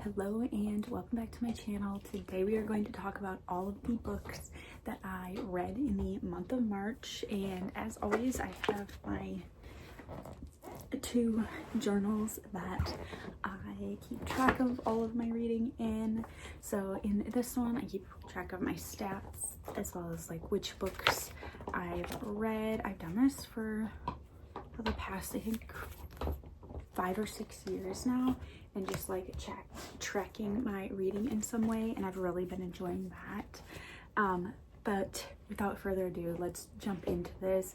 Hello and welcome back to my channel. Today we are going to talk about all of the books that I read in the month of March, and as always I have my two journals that I keep track of all of my reading in. So in this one I keep track of my stats as well as like which books I've read. I've done this for the past I think 5 or 6 years now, and just like tracking my reading in some way, and I've really been enjoying that. But without further ado, let's jump into this.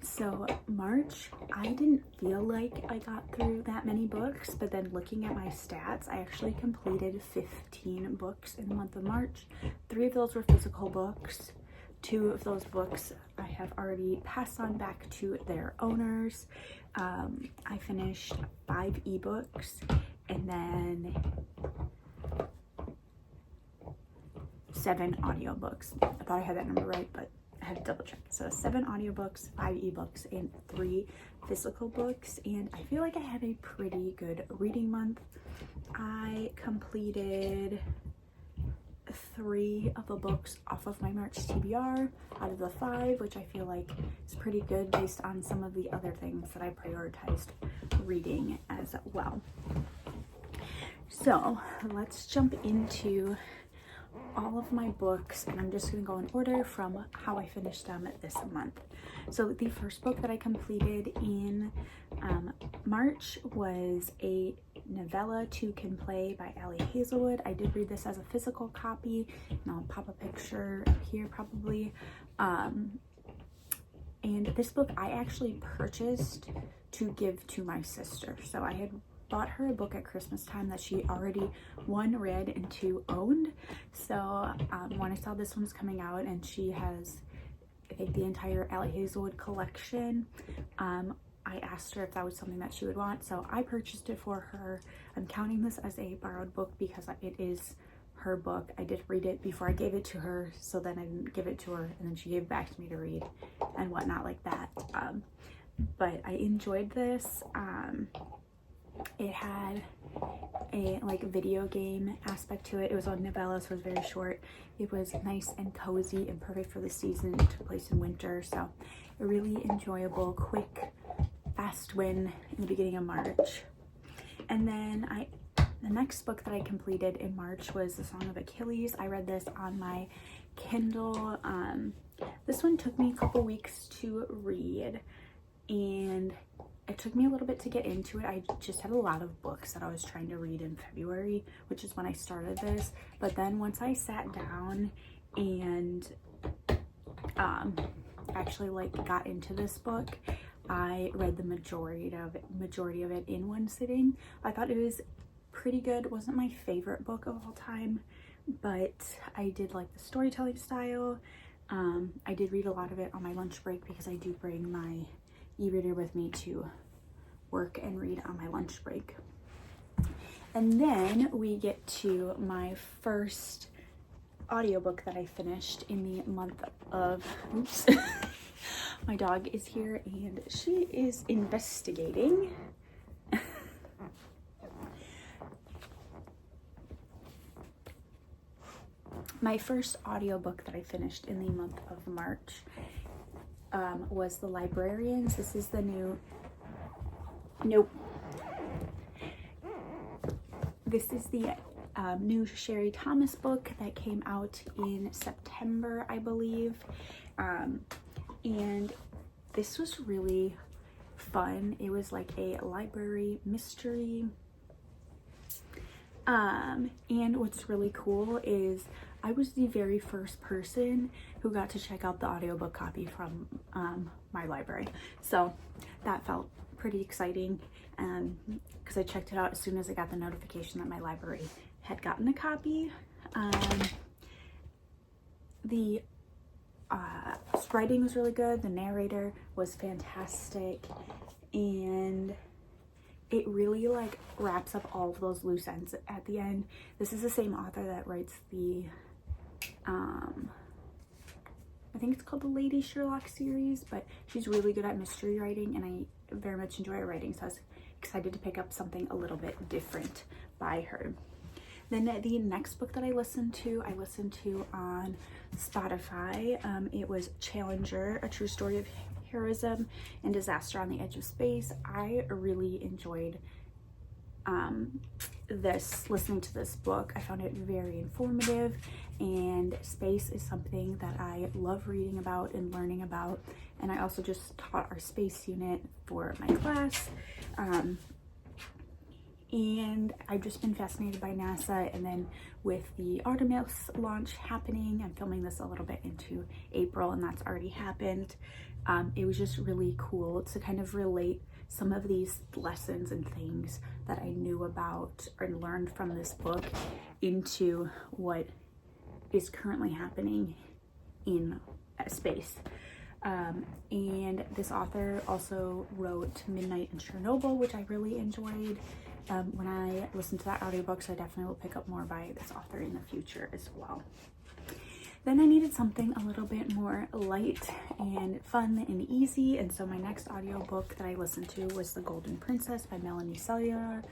So March, I didn't feel like I got through that many books, but then looking at my stats, I actually completed 15 books in the month of March. 3 of those were physical books. 2 of those books I have already passed on back to their owners. I finished 5 ebooks and then 7 audiobooks. I thought I had that number right, but I had to double check. So 7 audiobooks, 5 ebooks, and 3 physical books. And I feel like I had a pretty good reading month. I completed 3 of the books off of my March TBR out of the 5, which I feel like is pretty good based on some of the other things that I prioritized reading as well. So let's jump into all of my books, and I'm just going to go in order from how I finished them this month. So the first book that I completed in March was a novella, Two Can Play by Ali Hazelwood. I did read this as a physical copy, and I'll pop a picture here probably. And this book I actually purchased to give to my sister. So I had bought her a book at Christmas time that she already 1 read and 2 owned. So when I saw this one's coming out and she has I think the entire Ali Hazelwood collection, I asked her if that was something that she would want, so I purchased it for her. I'm counting this as a borrowed book because it is her book. I did read it before I gave it to her, so then I didn't give it to her and then she gave it back to me to read and whatnot like that. But I enjoyed this. It had a like video game aspect to it. It was a novella, so it was very short. It was nice and cozy and perfect for the season. It took place in winter, so a really enjoyable, quick, fast win in the beginning of March. And then the next book that I completed in March was The Song of Achilles. I read this on my Kindle. This one took me a couple weeks to read, and it took me a little bit to get into it. I just had a lot of books that I was trying to read in February, which is when I started this. But then once I sat down and actually like got into this book, I read the majority of it in one sitting. I thought it was pretty good. It wasn't my favorite book of all time, but I did like the storytelling style. I did read a lot of it on my lunch break because I do bring my e-reader with me to work and read on my lunch break. And then we get to my first audiobook that I finished in the month of oops my dog is here and she is investigating. My first audiobook that I finished in the month of March was The Librarians. This is the new This is the new Sherry Thomas book that came out in September, I believe. And this was really fun. It was like a library mystery. And what's really cool is I was the very first person who got to check out the audiobook copy from my library. So that felt pretty exciting because I checked it out as soon as I got the notification that my library had gotten a copy. The writing was really good. The narrator was fantastic, and it really like wraps up all of those loose ends at the end. This is the same author that writes the I think it's called the Lady Sherlock series, but she's really good at mystery writing and I very much enjoy her writing, so I was excited to pick up something a little bit different by her. Then the next book that I listened to on Spotify. It was Challenger, A True Story of Heroism and Disaster on the Edge of Space. I really enjoyed listening to this book. I found it very informative, and space is something that I love reading about and learning about. And I also just taught our space unit for my class. And I've just been fascinated by NASA, and then with the Artemis launch happening, I'm filming this a little bit into April, and that's already happened. It was just really cool to kind of relate some of these lessons and things that I knew about or learned from this book into what is currently happening in space. And this author also wrote Midnight in Chernobyl, which I really enjoyed. When I listen to that audiobook, so I definitely will pick up more by this author in the future as well. Then I needed something a little bit more light and fun and easy, and so my next audiobook that I listened to was The Golden Princess by Melanie Sellier.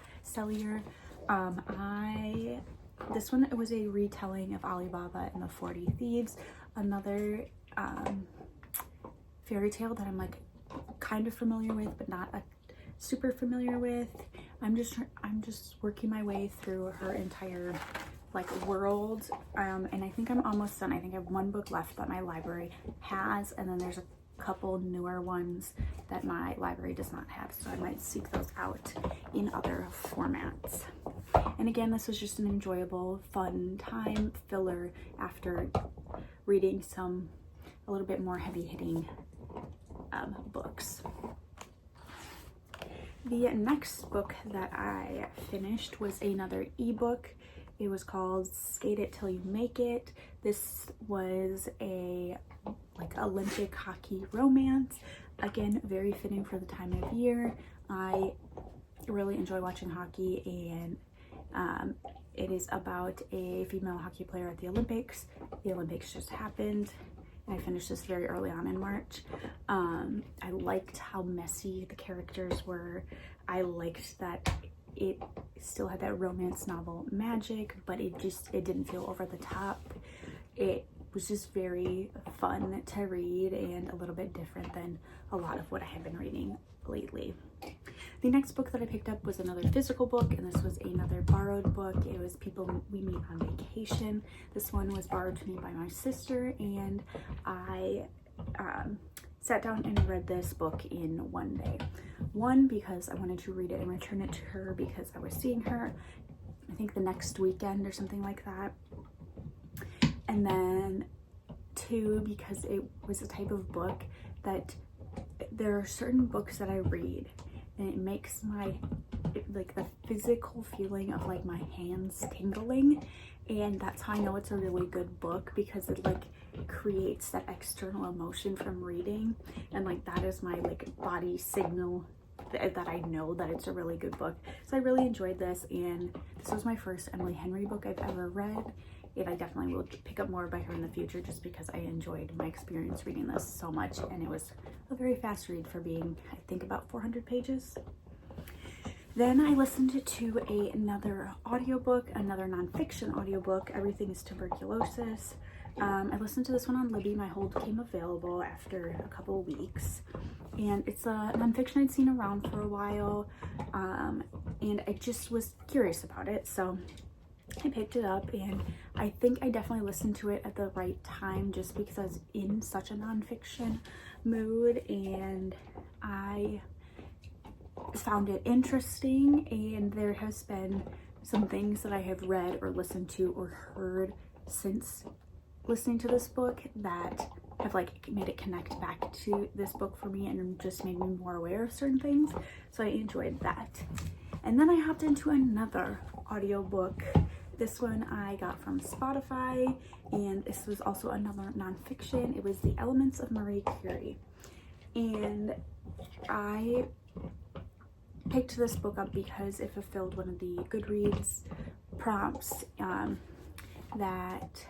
This one, it was a retelling of Ali Baba and the 40 Thieves, another fairy tale that I'm like kind of familiar with, but not super familiar with. I'm just working my way through her entire like world, and I think I'm almost done. I think I have one book left that my library has, and then there's a couple newer ones that my library does not have, so I might seek those out in other formats. And again, this was just an enjoyable, fun time filler after reading a little bit more heavy-hitting books. The next book that I finished was another ebook. It was called Skate It Till You Make It. This was a like Olympic hockey romance. Again, very fitting for the time of year. I really enjoy watching hockey, and it is about a female hockey player at the Olympics. The Olympics just happened, and I finished this very early on in March. I liked how messy the characters were. I liked that it still had that romance novel magic, but it didn't feel over the top. It was just very fun to read and a little bit different than a lot of what I have been reading lately. The next book that I picked up was another physical book, and this was another borrowed book. It was People We Meet on Vacation. This one was borrowed to me by my sister, and I sat down and read this book in one day. One, because I wanted to read it and return it to her because I was seeing her, I think the next weekend or something like that. And then two, because it was a type of book that there are certain books that I read and it makes like the physical feeling of like my hands tingling, and that's how I know it's a really good book, because it like creates that external emotion from reading, and like that is my like body signal that I know that it's a really good book. So I really enjoyed this, and this was my first Emily Henry book I've ever read, and I definitely will pick up more by her in the future just because I enjoyed my experience reading this so much, and it was a very fast read for being, I think, about 400 pages. Then I listened to another audiobook, another nonfiction audiobook, Everything is Tuberculosis. I listened to this one on Libby. My hold came available after a couple of weeks, and it's a nonfiction I'd seen around for a while, and I just was curious about it, so I picked it up, and I think I definitely listened to it at the right time just because I was in such a nonfiction mood, and I found it interesting, and there has been some things that I have read or listened to or heard since listening to this book that have like made it connect back to this book for me and just made me more aware of certain things, so I enjoyed that. And then I hopped into another audiobook. This one I got from Spotify, and this was also another nonfiction. It was The Elements of Marie Curie, and I picked this book up because it fulfilled one of the Goodreads prompts that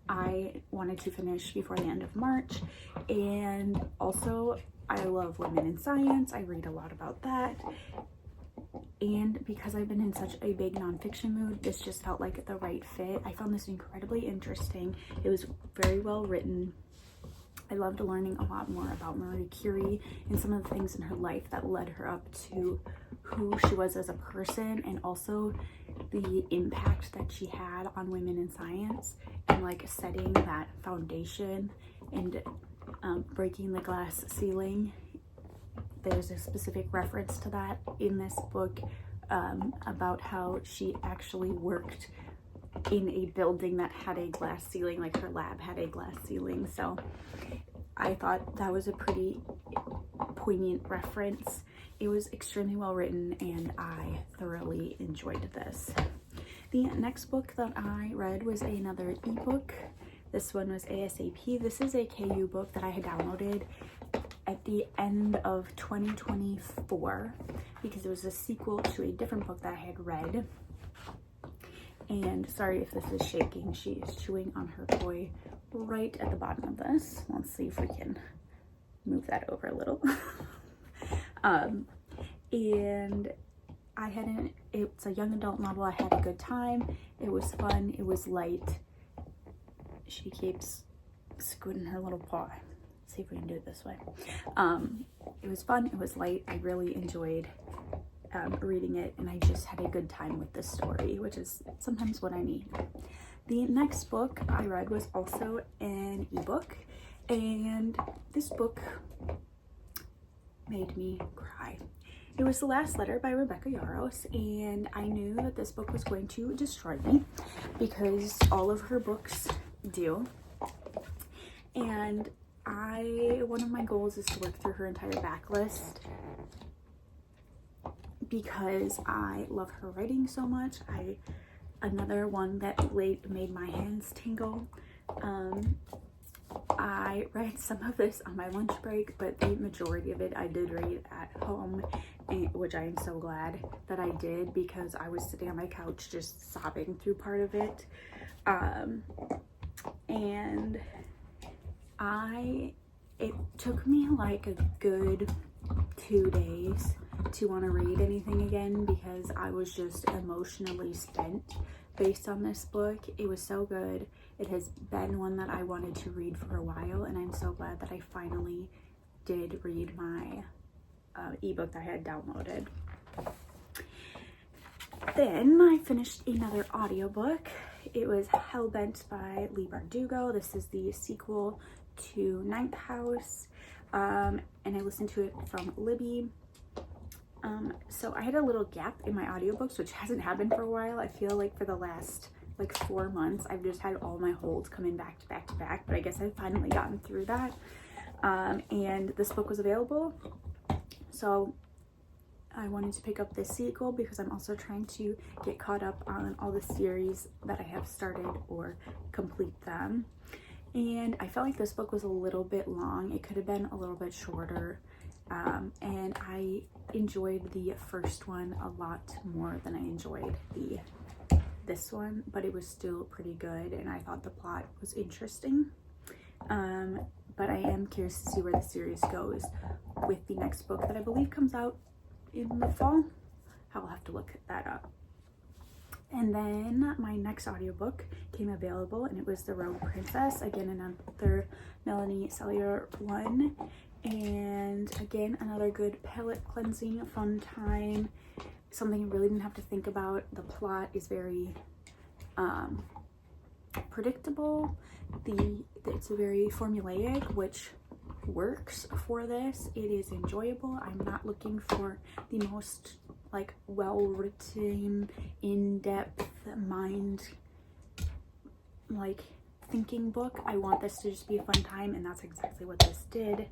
I wanted to finish before the end of March. And also, I love women in science. I read a lot about that. And because I've been in such a big nonfiction mood, this just felt like the right fit. I found this incredibly interesting. It was very well written. I loved learning a lot more about Marie Curie and some of the things in her life that led her up to who she was as a person, and also the impact that she had on women in science, and like setting that foundation and breaking the glass ceiling. There's a specific reference to that in this book, about how she actually worked in a building that had a glass ceiling, like her lab had a glass ceiling. So I thought that was a pretty poignant reference. It was extremely well written and I thoroughly enjoyed this. The next book that I read was another ebook. This one was ASAP. This is a KU book that I had downloaded at the end of 2024 because it was a sequel to a different book that I had read. And sorry if this is shaking. She is chewing on her toy right at the bottom of this. Let's see if we can move that over a little. And I had it's a young adult novel. I had a good time. It was fun. It was light. She keeps scooting her little paw. Let's see if we can do it this way. It was fun. It was light. I really enjoyed reading it, and I just had a good time with this story, which is sometimes what I need. The next book I read was also an ebook, and this book made me cry. It was The Last Letter by Rebecca Yarros, and I knew that this book was going to destroy me because all of her books do. And one of my goals is to work through her entire backlist because I love her writing so much. Another one that made my hands tingle. I read some of this on my lunch break, but the majority of it I did read at home, which I am so glad that I did because I was sitting on my couch just sobbing through part of it. And it took me like a good 2 days to want to read anything again because I was just emotionally spent based on this book. It was so good. It has been one that I wanted to read for a while, and I'm so glad that I finally did read my ebook that I had downloaded. Then I finished another audiobook. It was Hellbent by Leigh Bardugo. This is the sequel to Ninth House, and I listened to it from Libby. So I had a little gap in my audiobooks, which hasn't happened for a while. I feel like for the last like 4 months I've just had all my holds coming back to back to back, but I guess I've finally gotten through that. And this book was available, so I wanted to pick up this sequel because I'm also trying to get caught up on all the series that I have started or complete them. And I felt like this book was a little bit long. It could have been a little bit shorter. And I enjoyed the first one a lot more than I enjoyed this one, but it was still pretty good, and I thought the plot was interesting. But I am curious to see where the series goes with the next book that I believe comes out in the fall. I'll have to look that up. And then my next audiobook came available, and it was The Rogue Princess, again another Melanie Sellier one, and again another good palette cleansing fun time, something I really didn't have to think about. The plot is very predictable. It's very formulaic, which works for this. It is enjoyable. I'm not looking for the most like well-written, in-depth, mind like thinking book. I want this to just be a fun time, and that's exactly what this did.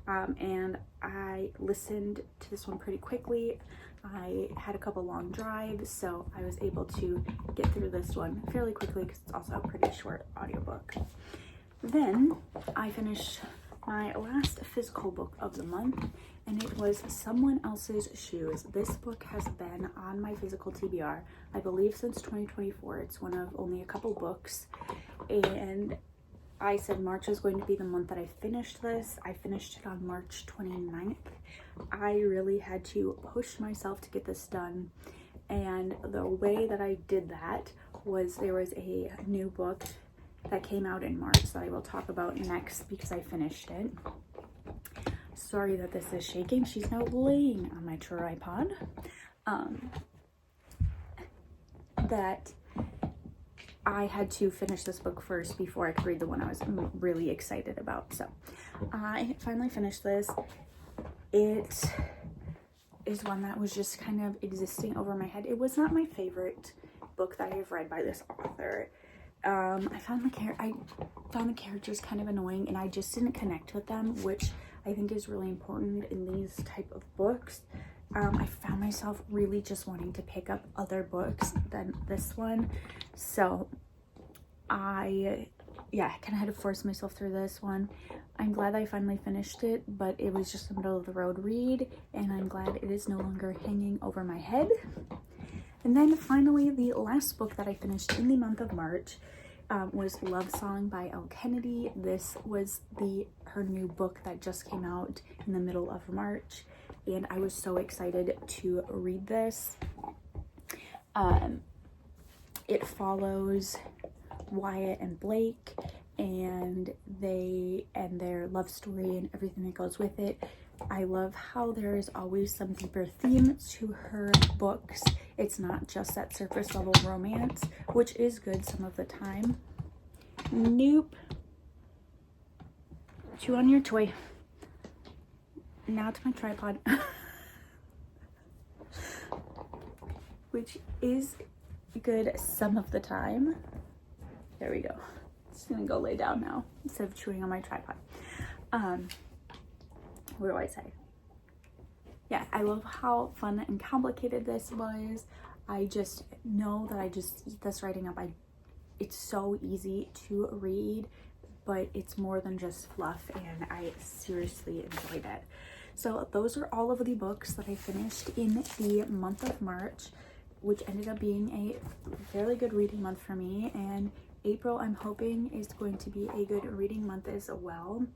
And I listened to this one pretty quickly. I had a couple long drives, so I was able to get through this one fairly quickly because it's also a pretty short audiobook. Then I finished my last physical book of the month, and it was Someone Else's Shoes. This book has been on my physical TBR, I believe, since 2024. It's one of only a couple books, and I said March was going to be the month that I finished this. I finished it on March 29th. I really had to push myself to get this done. And the way that I did that was there was a new book that came out in March that I will talk about next because I finished it. Sorry that this is shaking. She's now laying on my tripod. That I had to finish this book first before I could read the one I was really excited about. So I finally finished this. It is one that was just kind of existing over my head. It was not my favorite book that I have read by this author. I found the characters kind of annoying, and I just didn't connect with them, which I think is really important in these type of books. I found myself really just wanting to pick up other books than this one. So I kind of had to force myself through this one. I'm glad I finally finished it, but it was just a middle of the road read, and I'm glad it is no longer hanging over my head. And then finally, the last book that I finished in the month of March was Love Song by Elle Kennedy. This was her new book that just came out in the middle of March, and I was so excited to read this. It follows Wyatt and Blake and their love story and everything that goes with it. I love how there is always some deeper theme to her books. It's not just that surface level romance, which is good some of the time. Nope. Chew on your toy. Now to my tripod. Which is good some of the time. There we go. Just gonna go lay down now instead of chewing on my tripod. What do I say? Yeah, I love how fun and complicated this was. I just know that I just eat this writing up. It's so easy to read, but it's more than just fluff, and I seriously enjoyed it. So those are all of the books that I finished in the month of March, which ended up being a fairly good reading month for me. And April, I'm hoping, is going to be a good reading month as well.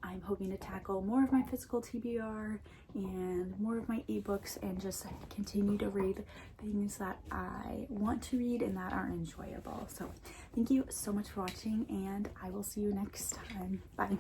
I'm hoping to tackle more of my physical TBR and more of my ebooks and just continue to read things that I want to read and that are enjoyable. So thank you so much for watching, and I will see you next time. Bye.